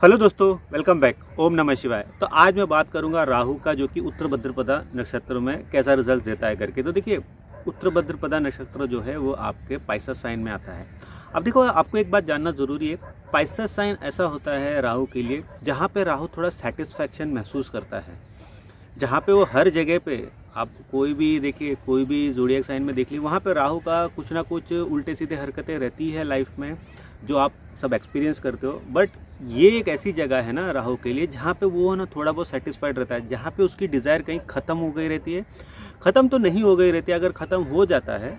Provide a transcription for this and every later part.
Hello दोस्तों, welcome back. ओम नमः शिवाय। तो आज मैं बात करूंगा राहु का, जो कि उत्तर भाद्रपदा नक्षत्र में कैसा रिजल्ट देता है करके। तो देखिए, उत्तर भाद्रपदा नक्षत्र जो है वो आपके पाइसेस साइन में आता है। अब देखो, आपको एक बात जानना ज़रूरी है। पाइसेस साइन ऐसा होता है राहु के लिए, जहाँ पे राहु थोड़ा सेटिस्फैक्शन महसूस करता है, जहाँ पे वो हर जगह पे, आप कोई भी देखिए, कोई भी ज़ोडिएक साइन में देख लीजिए, वहाँ पे राहु का कुछ ना कुछ उल्टे सीधे हरकतें रहती है लाइफ में, जो आप सब एक्सपीरियंस करते हो। बट ये एक ऐसी जगह है ना राहु के लिए, जहाँ पे वो ना थोड़ा बहुत सेटिस्फाइड रहता है, जहाँ पे उसकी डिज़ायर कहीं ख़त्म हो गई रहती है। ख़त्म तो नहीं हो गई रहती है, अगर ख़त्म हो जाता है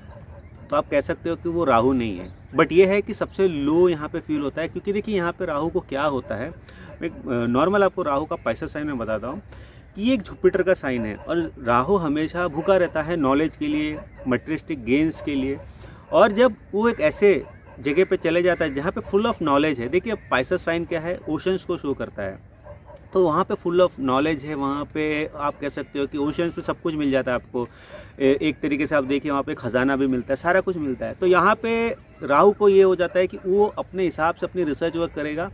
तो आप कह सकते हो कि वो राहु नहीं है। बट ये है कि सबसे लो यहाँ पे फील होता है, क्योंकि देखिए यहाँ पे राहु को क्या होता है। एक नॉर्मल आपको राहु का पाइसेस साइन में बताता हूँ कि ये एक जुपिटर का साइन है, और राहु हमेशा भूखा रहता है नॉलेज के लिए, मटेरियलिस्टिक गेन्स के लिए। और जब वो एक ऐसे जगह पे चले जाता है जहाँ पे फुल ऑफ नॉलेज है, देखिए पाइसेस साइन क्या है, ओशंस को शो करता है। तो वहाँ पे फुल ऑफ नॉलेज है, वहाँ पे आप कह सकते हो कि ओशंस पे सब कुछ मिल जाता है आपको। एक तरीके से आप देखिए, वहाँ पे खजाना भी मिलता है, सारा कुछ मिलता है। तो यहाँ पे राहु को ये हो जाता है कि वो अपने हिसाब से अपनी रिसर्च वर्क करेगा,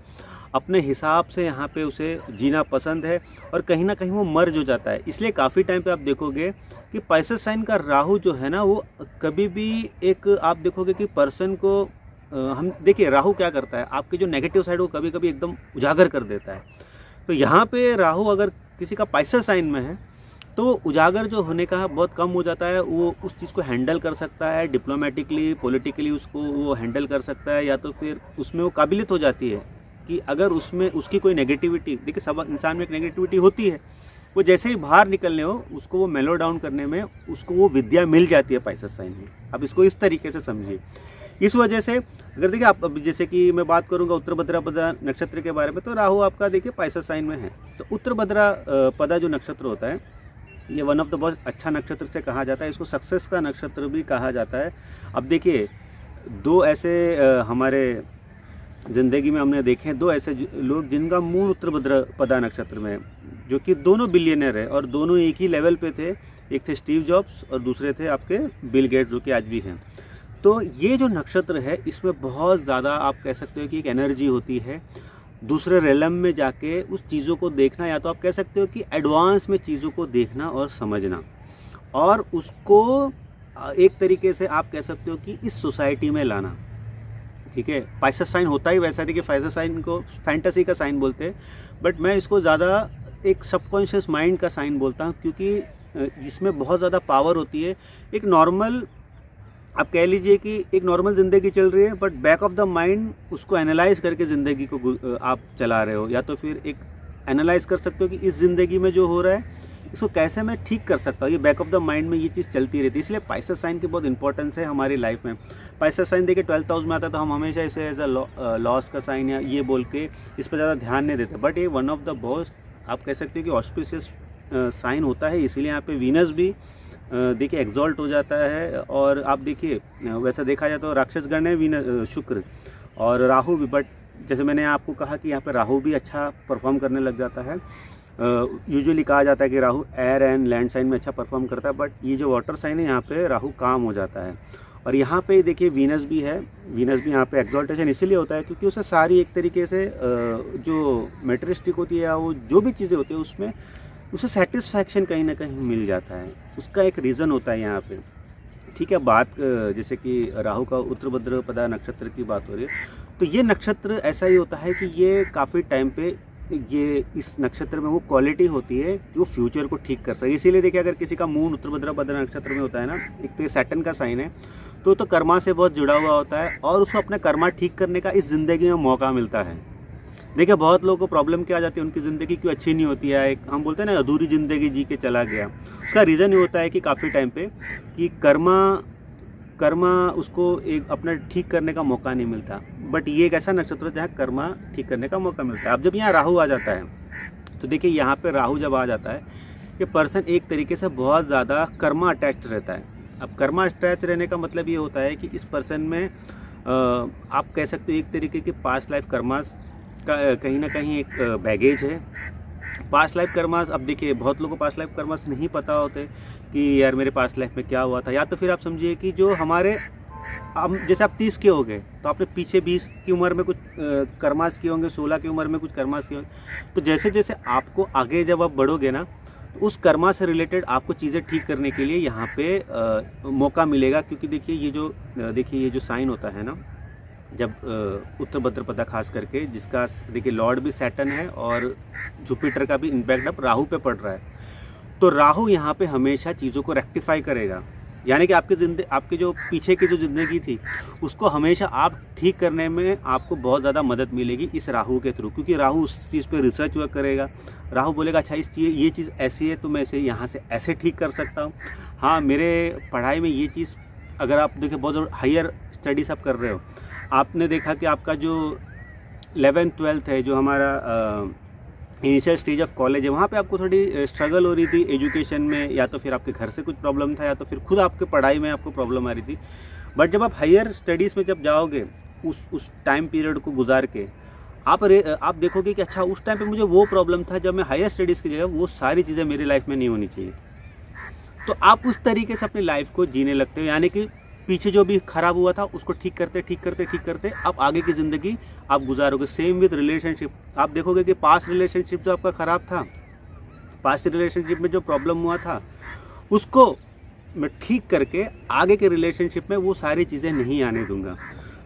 अपने हिसाब से यहाँ पे उसे जीना पसंद है, और कहीं ना कहीं वो मर्ज हो जाता है। इसलिए काफ़ी टाइम पे आप देखोगे कि पाइसेस साइन का राहु जो है ना, वो कभी भी एक, आप देखोगे कि पर्सन को हम देखिए, राहु क्या करता है, आपके जो नेगेटिव साइड वो कभी कभी एकदम उजागर कर देता है। तो यहाँ पे राहु अगर किसी का पाइसेस साइन में है, तो उजागर जो होने का बहुत कम हो जाता है। वो उस चीज़ को हैंडल कर सकता है, डिप्लोमेटिकली, पॉलिटिकली उसको वो हैंडल कर सकता है, या तो फिर उसमें वो काबिलियत हो जाती है कि अगर उसमें उसकी कोई नेगेटिविटी, देखिए सब इंसान में एक नेगेटिविटी होती है, वो जैसे ही बाहर निकलने हो उसको वो मेलो डाउन करने में उसको वो विद्या मिल जाती है पाइसेस साइन में। अब इसको इस तरीके से समझिए। इस वजह से अगर देखिए आप, अब जैसे कि मैं बात करूंगा उत्तर भाद्रपदा नक्षत्र के बारे में, तो राहु आपका देखिए पाइसेस साइन में है। तो उत्तर भाद्रपदा जो नक्षत्र होता है, ये वन ऑफ द बहुत अच्छा नक्षत्र से कहा जाता है। इसको सक्सेस का नक्षत्र भी कहा जाता है। अब देखिए, दो ऐसे हमारे ज़िंदगी में हमने देखे हैं, दो ऐसे लोग जिनका मूल उत्तर भाद्रपदा नक्षत्र में है, जो कि दोनों बिलियनर है और दोनों एक ही लेवल पे थे। एक थे स्टीव जॉब्स और दूसरे थे आपके बिल गेट्स, जो कि आज भी हैं। तो ये जो नक्षत्र है, इसमें बहुत ज़्यादा आप कह सकते हो कि एक एनर्जी होती है दूसरे रेलम में जाके उस चीज़ों को देखना, या तो आप कह सकते हो कि एडवांस में चीज़ों को देखना और समझना, और उसको एक तरीके से आप कह सकते हो कि इस सोसाइटी में लाना। ठीक है, पाइसेस साइन होता ही वैसा है कि पाइसेस साइन को फैंटेसी का साइन बोलते हैं, बट मैं इसको ज़्यादा एक सबकॉन्शियस माइंड का साइन बोलता हूँ, क्योंकि इसमें बहुत ज़्यादा पावर होती है। एक नॉर्मल, आप कह लीजिए कि एक नॉर्मल ज़िंदगी चल रही है, but back of the mind उसको एनालाइज करके ज़िंदगी को आप चला रहे हो, या तो फिर एक एनालाइज कर सकते हो कि इस ज़िंदगी में जो हो रहा है इसको कैसे मैं ठीक कर सकता हूँ। ये बैक ऑफ द माइंड में ये चीज़ चलती रहती है। इसलिए पाइसेस साइन की बहुत इंपॉर्टेंस है हमारी लाइफ में। पाइसेस साइन देखिए 12th हाउस में आता है, तो हम हमेशा इसे एज अ लॉस का साइन या ये बोल के इस पर ज़्यादा ध्यान नहीं देते। बट ये वन ऑफ द बहुत, आप कह सकते हो कि ऑस्पिशियस साइन होता है। इसीलिए यहाँ पे वीनस भी देखिए एग्जॉल्ट हो जाता है। और आप देखिए, वैसा देखा जाए तो राक्षसगण है वीनस, शुक्र और राहु भी। बट जैसे मैंने आपको कहा कि यहाँ पे राहु भी अच्छा परफॉर्म करने लग जाता है। यूजुअली कहा जाता है कि Rahu air and land sign में अच्छा परफॉर्म करता है, बट ये जो वाटर साइन है यहाँ पे राहु काम हो जाता है। और यहाँ पे देखिए वीनस भी है। वीनस भी यहाँ पे एक्सॉल्टेशन इसीलिए होता है क्योंकि उसे सारी एक तरीके से जो मेटेरियलिस्टिक होती है, या वो जो भी चीज़ें होती है, उसमें उसे सेटिस्फैक्शन कहीं ना कहीं मिल जाता है। उसका एक रीज़न होता है यहाँ पे। ठीक है, बात जैसे कि राहु का उत्तर भाद्रपदा नक्षत्र की बात हो रही है, तो ये नक्षत्र ऐसा ही होता है कि ये काफ़ी टाइम पे, ये इस नक्षत्र में वो क्वालिटी होती है कि वो फ्यूचर को ठीक कर सके। इसीलिए देखिए, अगर किसी का मून उत्तर भाद्रपदा नक्षत्र में होता है ना, एक तो ये सैटर्न का साइन है, तो कर्मा से बहुत जुड़ा हुआ होता है, और उसको अपने कर्मा ठीक करने का इस ज़िंदगी में मौका मिलता है। देखिए, बहुत लोगों को प्रॉब्लम क्या आ जाती है, उनकी ज़िंदगी क्यों अच्छी नहीं होती है, एक हम बोलते हैं ना अधूरी ज़िंदगी जी के चला गया। उसका रीज़न ये होता है कि काफ़ी टाइम पे कि कर्मा उसको एक अपना ठीक करने का मौका नहीं मिलता। बट ये एक ऐसा नक्षत्र है जहाँ कर्मा ठीक करने का मौका मिलता है। अब जब यहाँ राहु आ जाता है, तो देखिए यहाँ पे राहु जब आ जाता है, ये पर्सन एक तरीके से बहुत ज़्यादा कर्मा अटैच्ड रहता है। अब कर्मा अटैच रहने का मतलब ये होता है कि इस पर्सन में आप कह सकते हो एक तरीके के पास्ट लाइफ कर्मास का कहीं ना कहीं एक बैगेज है। पास्ट लाइफ कर्मास, अब देखिए बहुत लोगों को पास्ट लाइफ कर्मास नहीं पता होते कि यार मेरे पास्ट लाइफ में क्या हुआ था। या तो फिर आप समझिए कि जो हमारे अब जैसे आप 30 के हो गए तो आपने पीछे 20 की उम्र में कुछ कर्मास किए होंगे, 16 की उम्र में कुछ कर्मास किए होंगे। तो जैसे जैसे आपको आगे जब आप बढ़ोगे ना, तो उस कर्मा से रिलेटेड आपको चीज़ें ठीक करने के लिए यहाँ पे मौका मिलेगा। क्योंकि देखिए ये जो साइन होता है ना, जब उत्तर भाद्रपदा खास करके, जिसका देखिए लॉर्ड भी सैटर्न है और जुपिटर का भी इम्पैक्ट अब राहु पे पड़ रहा है। तो राहु यहाँ पे हमेशा चीज़ों को रेक्टिफाई करेगा, यानी कि आपके जो पीछे की जो ज़िंदगी थी उसको हमेशा आप ठीक करने में आपको बहुत ज़्यादा मदद मिलेगी इस राहु के थ्रू। क्योंकि राहु उस चीज़ पे रिसर्च वर्क करेगा। राहु बोलेगा अच्छा ये चीज़ ऐसी है तो मैं इसे यहाँ से ऐसे ठीक कर सकता हूँ। हाँ, मेरे पढ़ाई में ये चीज़, अगर आप देखिए बहुत हायर स्टडीज़ आप कर रहे हो, आपने देखा कि आपका जो 11th-12th है, जो हमारा इनिशियल स्टेज ऑफ कॉलेज है, वहाँ पे आपको थोड़ी स्ट्रगल हो रही थी एजुकेशन में, या तो फिर आपके घर से कुछ प्रॉब्लम था, या तो फिर खुद आपके पढ़ाई में आपको प्रॉब्लम आ रही थी। बट जब आप हायर स्टडीज़ में जब जाओगे, उस टाइम पीरियड को गुजार के, आप देखोगे कि अच्छा उस टाइम पे मुझे वो प्रॉब्लम था, जब मैं हायर स्टडीज़ की जगह वो सारी चीज़ें मेरी लाइफ में नहीं होनी चाहिए। तो आप उस तरीके से अपनी लाइफ को जीने लगते हो, यानी कि पीछे जो भी ख़राब हुआ था उसको ठीक करते आप आगे की ज़िंदगी आप गुजारोगे। सेम विद रिलेशनशिप, आप देखोगे कि पास्ट रिलेशनशिप जो आपका ख़राब था, पास्ट रिलेशनशिप में जो प्रॉब्लम हुआ था, उसको मैं ठीक करके आगे के रिलेशनशिप में वो सारी चीज़ें नहीं आने दूंगा।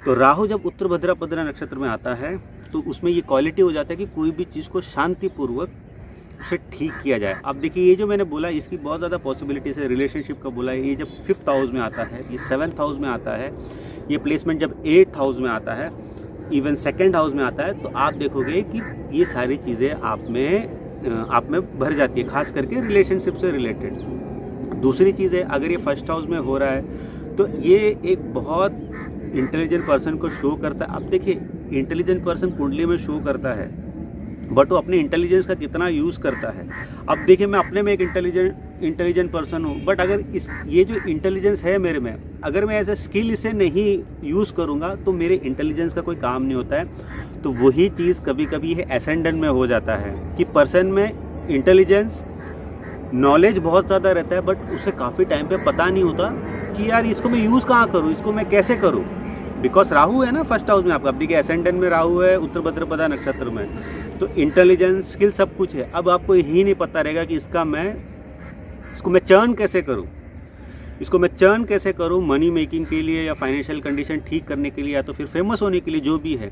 तो राहु जब उत्तर भाद्रपदा नक्षत्र में आता है तो उसमें ये क्वालिटी हो जाता है कि कोई भी चीज़ को शांतिपूर्वक उसे ठीक किया जाए। अब देखिए ये जो मैंने बोला इसकी बहुत ज़्यादा पॉसिबिलिटीज़ है। रिलेशनशिप का बोला है, ये जब 5th हाउस में आता है, ये 7th हाउस में आता है, ये प्लेसमेंट जब 8th हाउस में आता है, इवन 2nd हाउस में आता है, तो आप देखोगे कि ये सारी चीज़ें आप में भर जाती है, खास करके रिलेशनशिप से रिलेटेड। दूसरी चीज़ है, अगर ये 1st हाउस में हो रहा है तो ये एक बहुत इंटेलिजेंट पर्सन को शो करता है। अब देखिए इंटेलिजेंट पर्सन कुंडली में शो करता है, बट वो अपने इंटेलिजेंस का कितना यूज़ करता है। अब देखिए मैं अपने में एक इंटेलिजेंट पर्सन हूँ, बट अगर ये जो इंटेलिजेंस है मेरे में, अगर मैं एज ए स्किल इसे नहीं यूज़ करूँगा तो मेरे इंटेलिजेंस का कोई काम नहीं होता है। तो वही चीज़ कभी कभी है एसेंडेंट में हो जाता है कि पर्सन में इंटेलिजेंस, नॉलेज बहुत ज़्यादा रहता है, बट उसे काफ़ी टाइम पे पता नहीं होता कि यार इसको मैं यूज़ कहाँ करूँ, इसको मैं कैसे करूँ। बिकॉज राहु है ना 1st हाउस में आपका, अब देखिए एसेंडेंट में राहु है उत्तर भाद्रपदा नक्षत्र में, तो इंटेलिजेंस, स्किल सब कुछ है। अब आपको यही नहीं पता रहेगा कि इसको मैं चर्न कैसे करूँ, मनी मेकिंग के लिए या फाइनेंशियल कंडीशन ठीक करने के लिए, या तो फिर फेमस होने के लिए, जो भी है।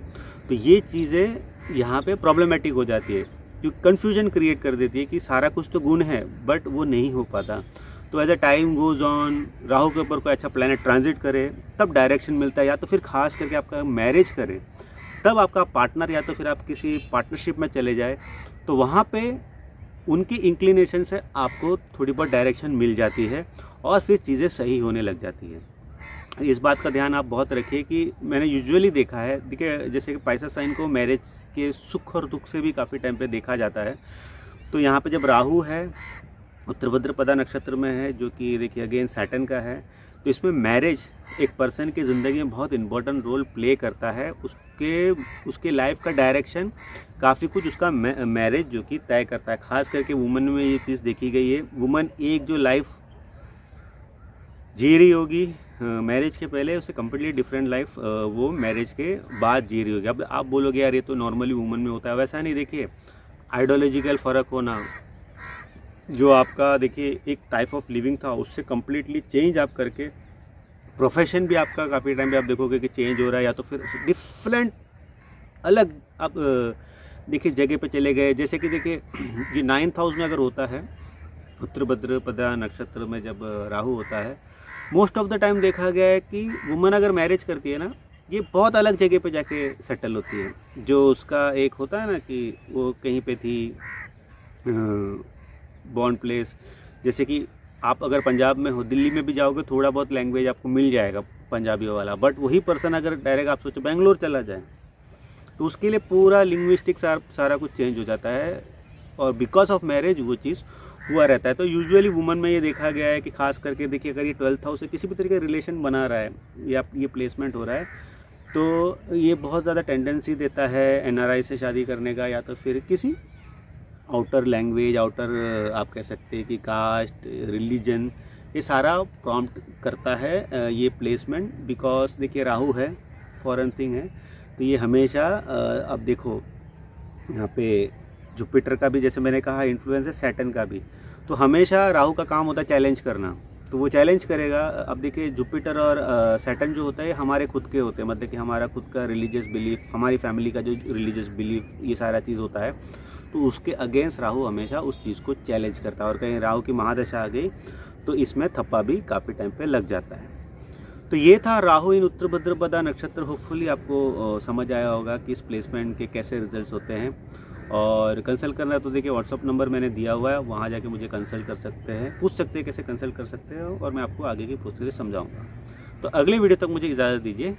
तो ये चीज़ें यहाँ पे प्रॉब्लमेटिक हो जाती है, जो कन्फ्यूजन क्रिएट कर देती है कि सारा कुछ तो गुण है बट वो नहीं हो पाता। तो as a time goes on, Rahu के ऊपर कोई अच्छा प्लैनेट ट्रांजिट करे तब डायरेक्शन मिलता है, या तो फिर खास करके आपका मैरिज करे तब आपका पार्टनर, या तो फिर आप किसी पार्टनरशिप में चले जाए, तो वहाँ पे उनकी इंक्लिनेशन से आपको थोड़ी बहुत डायरेक्शन मिल जाती है और फिर चीज़ें सही होने लग जाती है। इस बात का ध्यान आप बहुत रखिए कि मैंने यूजुअली देखा है, देखिए जैसे कि पाइसेस साइन को मैरिज के सुख और दुख से भी काफ़ी टाइम पे देखा जाता है। तो यहाँ पे जब राहु है, उत्तर भाद्रपदा नक्षत्र में है, जो कि देखिए अगेन सैटर्न का है, तो इसमें मैरिज एक पर्सन की ज़िंदगी में बहुत इंपॉर्टेंट रोल प्ले करता है। उसके लाइफ का डायरेक्शन काफ़ी कुछ उसका मैरिज जो कि तय करता है। खास करके वुमन में ये चीज़ देखी गई है। वुमन एक जो लाइफ जी रही होगी मैरिज के पहले, उसे कम्प्लीटली डिफरेंट लाइफ वो मैरिज के बाद जी रही होगी। अब आप बोलोगे यार ये तो नॉर्मली वुमन में होता है, वैसा नहीं। देखिए आइडियोलॉजिकल फ़र्क होना, जो आपका देखिए एक टाइप ऑफ लिविंग था उससे कम्प्लीटली चेंज आप करके, प्रोफेशन भी आपका काफ़ी टाइम पे आप देखोगे कि चेंज हो रहा है, या तो फिर डिफरेंट अलग आप देखिए जगह पे चले गए। जैसे कि देखिए ये 9th हाउस में अगर होता है, उत्तर भाद्रपदा नक्षत्र में जब राहु होता है, मोस्ट ऑफ द टाइम देखा गया है कि वुमन अगर मैरिज करती है ना, ये बहुत अलग जगह पे जाके सेटल होती है। जो उसका एक होता है ना कि वो कहीं पे थी बॉर्न प्लेस, जैसे कि आप अगर पंजाब में हो, दिल्ली में भी जाओगे थोड़ा बहुत लैंग्वेज आपको मिल जाएगा पंजाबी वाला, बट वही पर्सन अगर डायरेक्ट आप सोचो बेंगलोर चला जाए तो उसके लिए पूरा लिंग्विस्टिक सारा कुछ चेंज हो जाता है, और बिकॉज ऑफ मैरिज वो चीज़ हुआ रहता है। तो यूजुअली वुमन में ये देखा गया है कि खास करके देखिए अगर ये 12th हाउस से किसी भी तरीके का रिलेशन बना रहा है या ये प्लेसमेंट हो रहा है, तो ये बहुत ज़्यादा टेंडेंसी देता है NRI से शादी करने का, या तो फिर किसी आउटर लैंग्वेज, आउटर आप कह सकते हैं कि कास्ट, रिलीजन, ये सारा प्रॉम्प्ट करता है ये प्लेसमेंट, बिकॉज देखिए राहु है, फॉरेन थिंग है, तो ये हमेशा अब देखो यहाँ पे जुपिटर का भी जैसे मैंने कहा इन्फ्लुएंस है, सैटर्न का भी, तो हमेशा राहु का काम होता है चैलेंज करना, तो वो चैलेंज करेगा। अब देखिए जुपिटर और सैटर्न जो होता है हमारे खुद के होते हैं, मतलब कि हमारा खुद का रिलीजियस बिलीफ, हमारी फैमिली का जो रिलीजियस बिलीफ, ये सारा चीज़ होता है, तो उसके अगेंस्ट राहु हमेशा उस चीज़ को चैलेंज करता है। और कहीं राहु की महादशा आ गई तो इसमें थप्पा भी काफ़ी टाइम पे लग जाता है। तो ये था राहु इन उत्तर भाद्रपदा नक्षत्र। होपफुली आपको समझ आया होगा कि इस प्लेसमेंट के कैसे रिजल्ट्स होते हैं। और कंसल्ट करना है तो देखिए व्हाट्सअप नंबर मैंने दिया हुआ है, वहाँ जाके मुझे कंसल्ट कर सकते हैं, पूछ सकते हैं कैसे कंसल्ट कर सकते हो, और मैं आपको आगे की प्रोसेस समझाऊंगा। तो अगले वीडियो तक मुझे इजाज़त दीजिए।